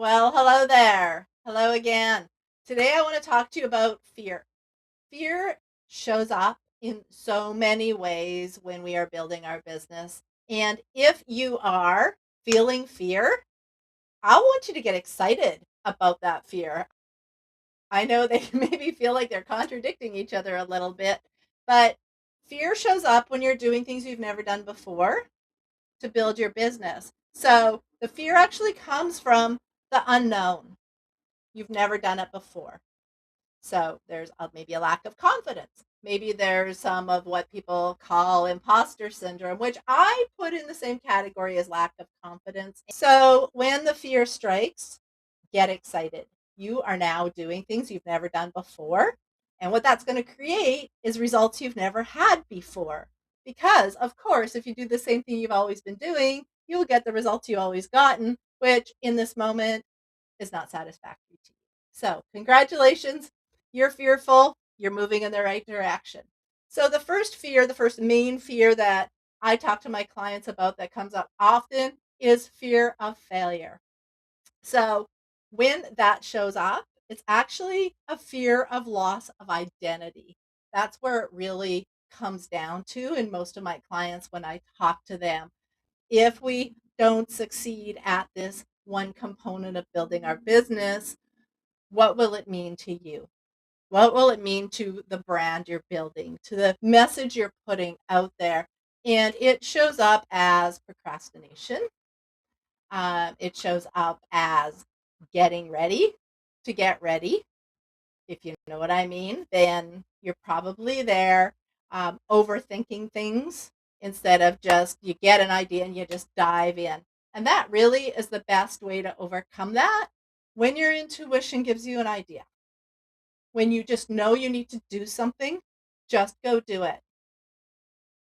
Well, hello there. Hello again. Today I want to talk to you about fear. Fear shows up in so many ways when we are building our business. And if you are feeling fear, I want you to get excited about that fear. I know they maybe feel like they're contradicting each other a little bit, but fear shows up when you're doing things you've never done before to build your business. So the fear actually comes from the unknown. You've never done it before. So there's maybe a lack of confidence. Maybe there's some of what people call imposter syndrome, which I put in the same category as lack of confidence. So when the fear strikes, get excited. You are now doing things you've never done before. And what that's going to create is results you've never had before. Because, of course, if you do the same thing you've always been doing, you'll get the results you've always gotten, which in this moment is not satisfactory to you. So, congratulations. You're fearful. You're moving in the right direction. So, the first fear, the first main fear that I talk to my clients about that comes up often is fear of failure. So, when that shows up, it's actually a fear of loss of identity. That's where it really comes down to in most of my clients when I talk to them. If we don't succeed at this one component of building our business, what will it mean to you? What will it mean to the brand you're building, to the message you're putting out there? And it shows up as procrastination. It shows up as getting ready to get ready. If you know what I mean, then you're probably there overthinking things instead of just you get an idea and you just dive in. And that really is the best way to overcome that when your intuition gives you an idea. When you just know you need to do something, just go do it.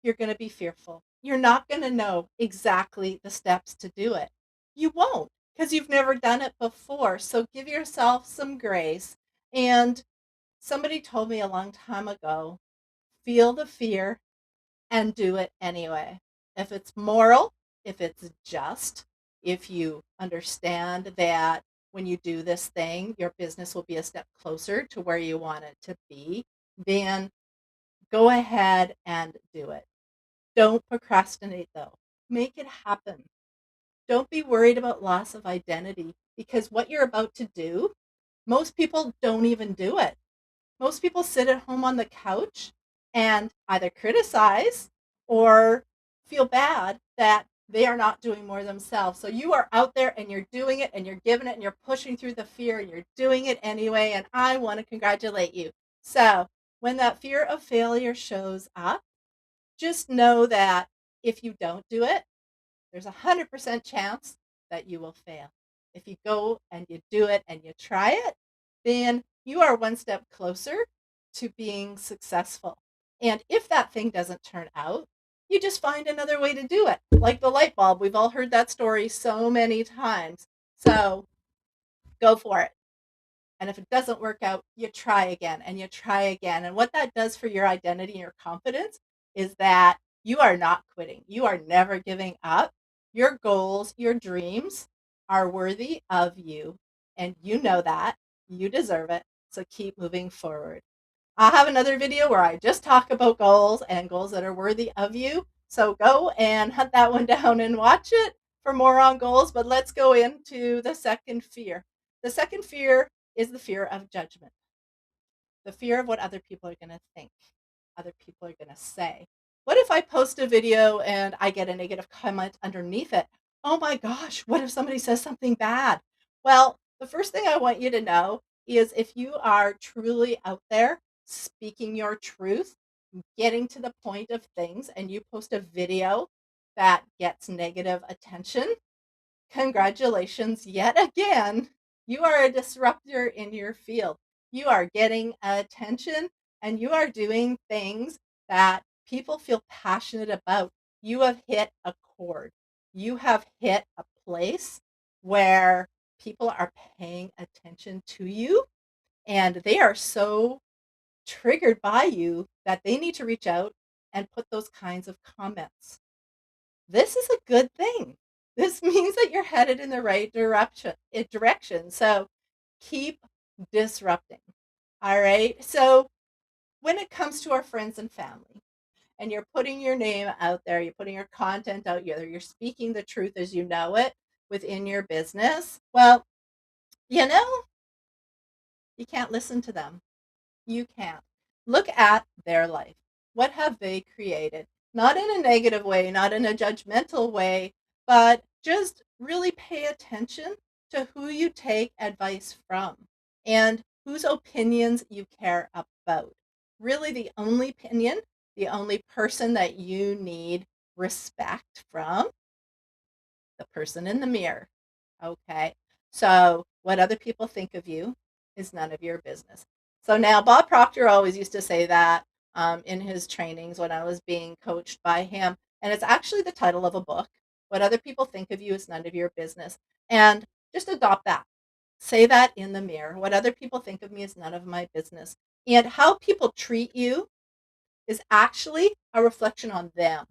You're going to be fearful. You're not going to know exactly the steps to do it. You won't because you've never done it before. So give yourself some grace. And somebody told me a long time ago, feel the fear and do it anyway. If it's moral, if it's just, if you understand that when you do this thing, your business will be a step closer to where you want it to be, then go ahead and do it. Don't procrastinate though. Make it happen. Don't be worried about loss of identity because what you're about to do, most people don't even do it. Most people sit at home on the couch and either criticize or feel bad that they are not doing more themselves. So you are out there and you're doing it and you're giving it and you're pushing through the fear and you're doing it anyway. And I want to congratulate you. So when that fear of failure shows up, just know that if you don't do it, there's 100% chance that you will fail. If you go and you do it and you try it, then you are one step closer to being successful. And if that thing doesn't turn out, you just find another way to do it. Like the light bulb, we've all heard that story so many times. So go for it. And if it doesn't work out, you try again and you try again. And what that does for your identity and your confidence is that you are not quitting. You are never giving up. Your goals, your dreams are worthy of you. And you know that. You deserve it. So keep moving forward. I'll have another video where I just talk about goals and goals that are worthy of you. So go and hunt that one down and watch it for more on goals. But let's go into the second fear. The second fear is the fear of judgment, the fear of what other people are going to think, other people are going to say. What if I post a video and I get a negative comment underneath it? Oh my gosh, what if somebody says something bad? Well, the first thing I want you to know is if you are truly out there speaking your truth, getting to the point of things, and you post a video that gets negative attention, congratulations yet again. You are a disruptor in your field. You are getting attention and you are doing things that people feel passionate about. You have hit a chord. You have hit a place where people are paying attention to you and they are so triggered by you that they need to reach out and put those kinds of comments. This is a good thing. This means that you're headed in the right direction. So keep disrupting. All right. So when it comes to our friends and family, and you're putting your name out there, you're putting your content out there, you're speaking the truth as you know it within your business. Well, you know, you can't listen to them. You can't. Look at their life. What have they created? Not in a negative way, not in a judgmental way, but just really pay attention to who you take advice from and whose opinions you care about. Really, the only opinion, the only person that you need respect from, the person in the mirror. Okay. So, what other people think of you is none of your business. So, now Bob Proctor always used to say that in his trainings when I was being coached by him. And it's actually the title of a book. What other people think of you is none of your business. And just adopt that. Say that in the mirror. What other people think of me is none of my business. And how people treat you is actually a reflection on them.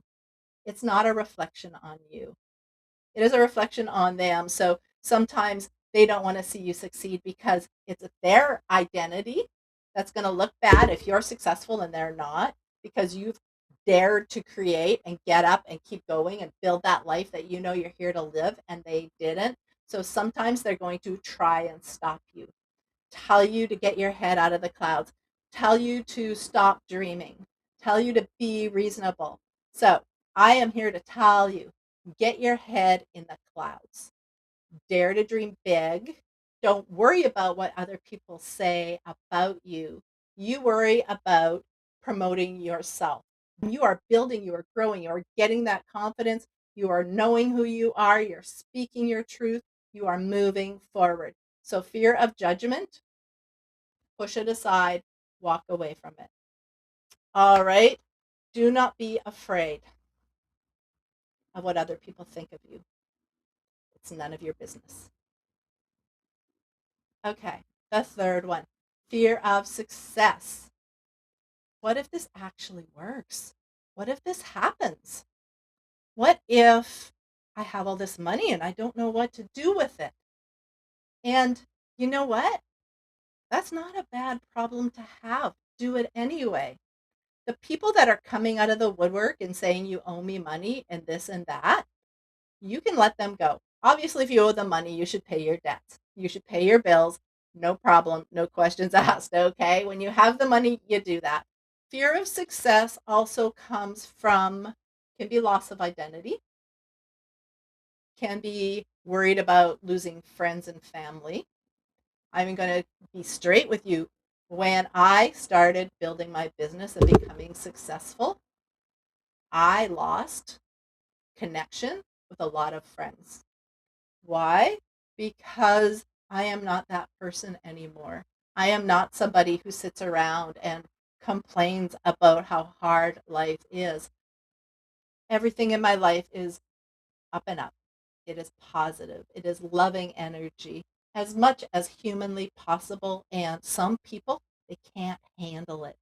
It's not a reflection on you. It is a reflection on them. So sometimes they don't want to see you succeed because it's their identity that's going to look bad if you're successful and they're not, because you've dared to create and get up and keep going and build that life that you know you're here to live and they didn't. So sometimes they're going to try and stop you, tell you to get your head out of the clouds, tell you to stop dreaming, tell you to be reasonable. So I am here to tell you, get your head in the clouds. Dare to dream big. Don't worry about what other people say about you. You worry about promoting yourself. You are building, you are growing, you are getting that confidence, you are knowing who you are, you're speaking your truth, you are moving forward. So, fear of judgment, push it aside, walk away from it. All right. Do not be afraid of what other people think of you. It's none of your business. Okay. The third one, fear of success. What if this actually works? What if this happens? What if I have all this money and I don't know what to do with it? And you know what? That's not a bad problem to have. Do it anyway. The people that are coming out of the woodwork and saying you owe me money and this and that, you can let them go. Obviously, if you owe them money, you should pay your debts. You should pay your bills. No problem. No questions asked. Okay. When you have the money, you do that. Fear of success also comes from, can be loss of identity, can be worried about losing friends and family. I'm going to be straight with you. When I started building my business and becoming successful, I lost connection with a lot of friends. Why? Because I am not that person anymore. I am not somebody who sits around and complains about how hard life is. Everything in my life is up and up. It is positive. It is loving energy as much as humanly possible. And some people, they can't handle it.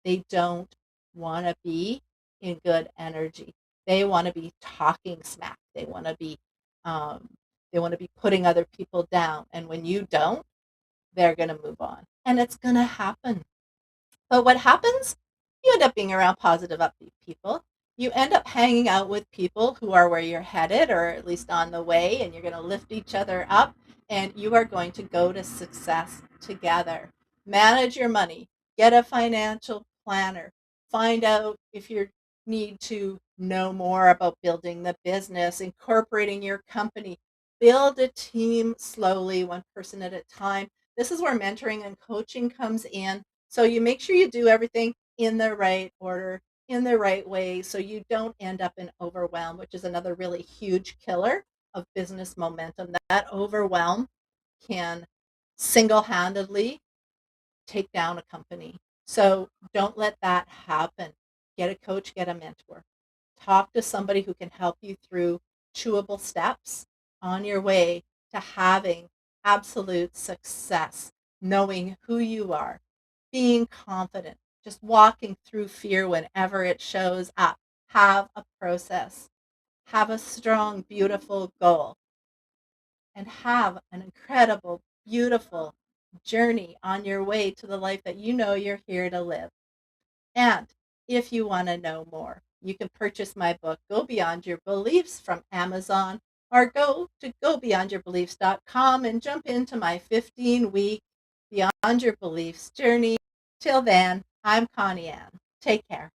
They don't want to be in good energy. They want to be talking smack. Um, they want to be putting other people down. And when you don't, they're going to move on. And it's going to happen. But what happens? You end up being around positive, upbeat people. You end up hanging out with people who are where you're headed, or at least on the way, and you're going to lift each other up, and you are going to go to success together. Manage your money, get a financial planner, find out if you need to know more about building the business, incorporating your company, build a team slowly, one person at a time. This is where mentoring and coaching comes in, so you make sure you do everything in the right order, in the right way, so you don't end up in overwhelm, which is another really huge killer of business momentum. That overwhelm can single-handedly take down a company. So don't let that happen. Get a coach, get a mentor. Talk to somebody who can help you through chewable steps on your way to having absolute success, knowing who you are, being confident, just walking through fear whenever it shows up. Have a process. have a strong, beautiful goal, and have an incredible, beautiful journey on your way to the life that you know you're here to live. And if you want to know more, you can purchase my book, Go Beyond Your Beliefs, from Amazon, or go to gobeyondyourbeliefs.com and jump into my 15-week Beyond Your Beliefs journey. Till then, I'm Connie Ann. Take care.